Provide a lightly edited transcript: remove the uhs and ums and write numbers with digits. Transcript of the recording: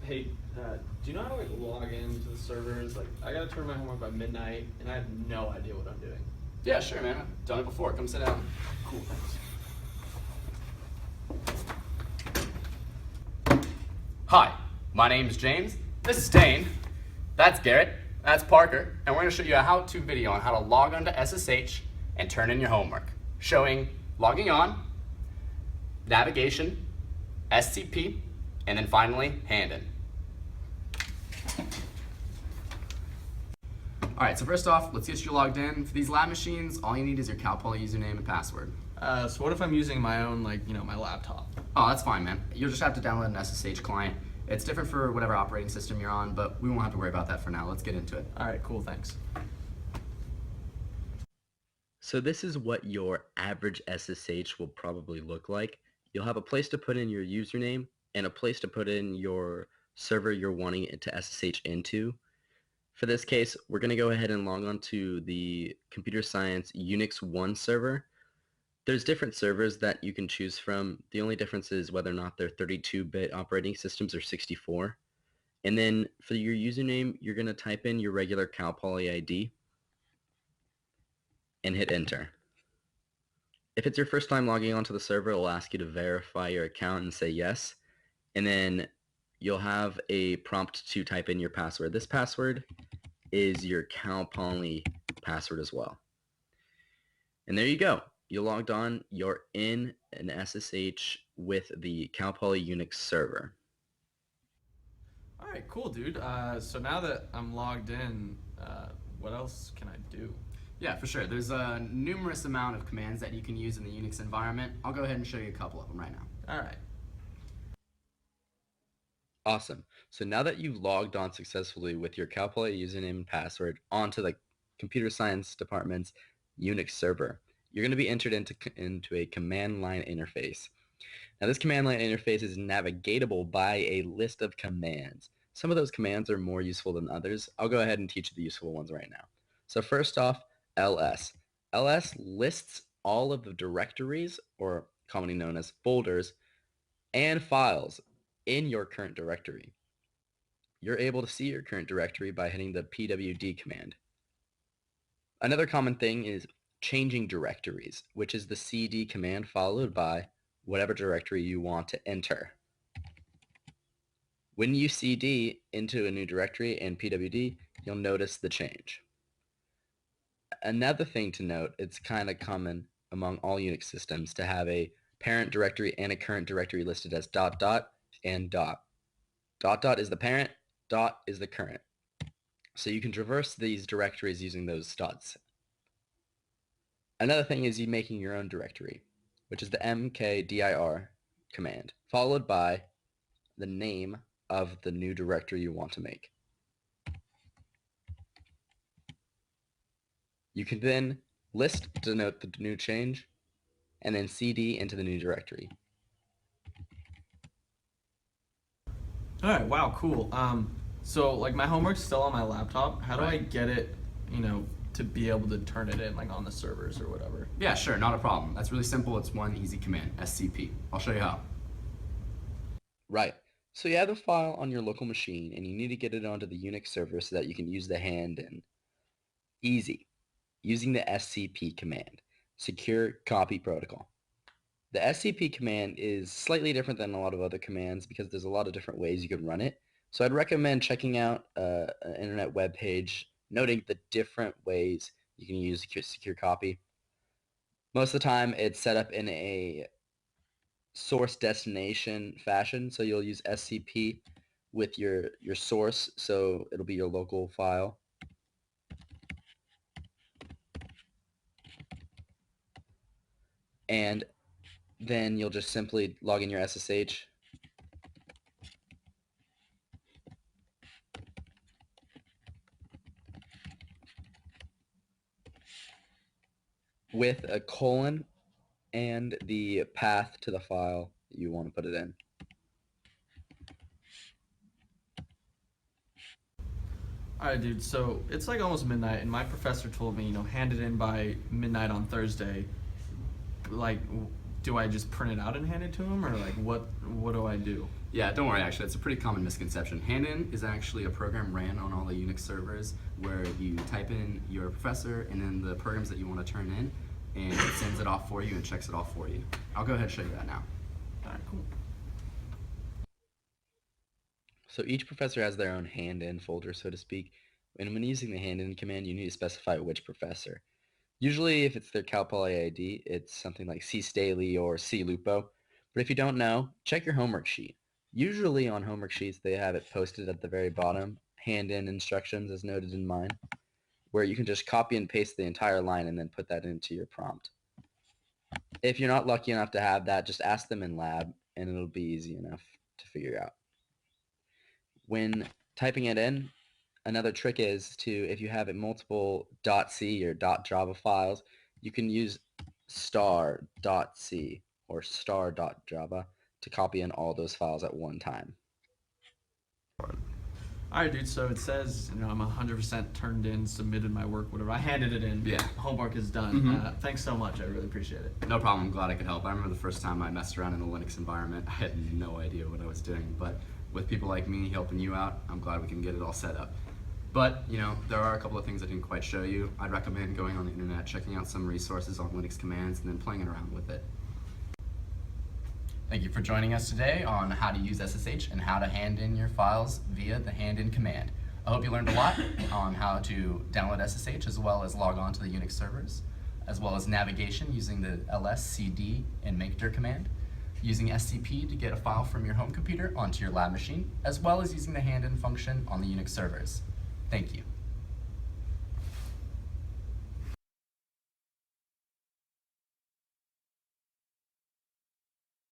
Hey, do you know how to like log into the servers? Like, I gotta turn my homework by midnight, and I have no idea what I'm doing. Yeah, sure, man. I've done it before. Come sit down. Cool, thanks. Hi, my name's James. This is Dane. That's Garrett. That's Parker. And we're going to show you a how-to video on how to log onto SSH and turn in your homework, showing logging on, navigation, SCP, and then finally, Handin. Alright, so first off, let's get you logged in. For these lab machines, all you need is your Caudill username and password. So what if I'm using my own, my laptop? Oh, that's fine, man. You'll just have to download an SSH client. It's different for whatever operating system you're on, but we won't have to worry about that for now. Let's get into it. All right, cool, thanks. So this is what your average SSH will probably look like. You'll have a place to put in your username and a place to put in your server you're wanting it to SSH into. For this case, we're going to go ahead and log on to the computer science Unix 1 server. There's different servers that you can choose from. The only difference is whether or not they're 32-bit operating systems or 64. And then for your username, you're going to type in your regular Cal Poly ID and hit enter. If it's your first time logging onto the server, it'll ask you to verify your account and say yes. And then you'll have a prompt to type in your password. This password is your Cal Poly password as well. And there you go. You logged on, you're in an SSH with the Cal Poly Unix server. All right, cool, dude. So now that I'm logged in, what else can I do? Yeah, for sure. There's a numerous amount of commands that you can use in the Unix environment. I'll go ahead and show you a couple of them right now. All right. Awesome. So now that you've logged on successfully with your Cal Poly username and password onto the computer science department's Unix server, you're going to be entered into a command line interface. Now this command line interface is navigatable by a list of commands. Some of those commands are more useful than others. I'll go ahead and teach you the useful ones right now. So first off, ls. ls lists all of the directories, or commonly known as folders, and files in your current directory. You're able to see your current directory by hitting the pwd command. Another common thing is changing directories, which is the cd command followed by whatever directory you want to enter. When you cd into a new directory in pwd, you'll notice the change. Another thing to note, it's kind of common among all Unix systems to have a parent directory and a current directory listed as ... and ... is the parent, ... is the current. So you can traverse these directories using those dots. Another thing is you making your own directory, which is the mkdir command, followed by the name of the new directory you want to make. You can then list to denote the new change, and then cd into the new directory. All right, wow, cool. So my homework's still on my laptop. How do I get it, to be able to turn it in on the servers or whatever? Yeah, sure, not a problem. That's really simple. It's one easy command, SCP. I'll show you how. Right. So you have the file on your local machine, and you need to get it onto the Unix server so that you can use the Handin. Easy. Using the SCP command, Secure Copy Protocol. The SCP command is slightly different than a lot of other commands because there's a lot of different ways you can run it. So I'd recommend checking out an internet web page, noting the different ways you can use Secure Copy. Most of the time it's set up in a source destination fashion, so you'll use SCP with your source, so it'll be your local file. And then you'll just simply log in your SSH. With a colon and the path to the file you want to put it in. All right, dude, so it's almost midnight, and my professor told me, hand it in by midnight on Thursday. Do I just print it out and hand it to him, or what do I do? Yeah, don't worry, actually, it's a pretty common misconception. Handin is actually a program ran on all the Unix servers where you type in your professor and then the programs that you want to turn in, and it sends it off for you and checks it off for you. I'll go ahead and show you that now. All right, cool. So each professor has their own hand-in folder, so to speak, and when using the hand-in command, you need to specify which professor. Usually, if it's their Cal Poly ID, it's something like C Staley or C Lupo, but if you don't know, check your homework sheet. Usually on homework sheets, they have it posted at the very bottom, hand-in instructions as noted in mine, where you can just copy and paste the entire line and then put that into your prompt. If you're not lucky enough to have that, just ask them in lab, and it'll be easy enough to figure out. When typing it in, another trick is to, if you have it multiple .c or .java files, you can use star.c or star.java to copy in all those files at one time. All right, dude. So it says, I'm 100% turned in, submitted my work, whatever. I handed it in. Yeah. Homework is done. Thanks so much. I really appreciate it. No problem, I'm glad I could help. I remember the first time I messed around in the Linux environment, I had no idea what I was doing, but with people like me helping you out, I'm glad we can get it all set up. But, there are a couple of things I didn't quite show you. I'd recommend going on the internet, checking out some resources on Linux commands, and then playing around with it. Thank you for joining us today on how to use SSH and how to hand in your files via the hand-in command. I hope you learned a lot on how to download SSH as well as log on to the Unix servers, as well as navigation using the ls, cd, and makedir command, using SCP to get a file from your home computer onto your lab machine, as well as using the hand-in function on the Unix servers. Thank you.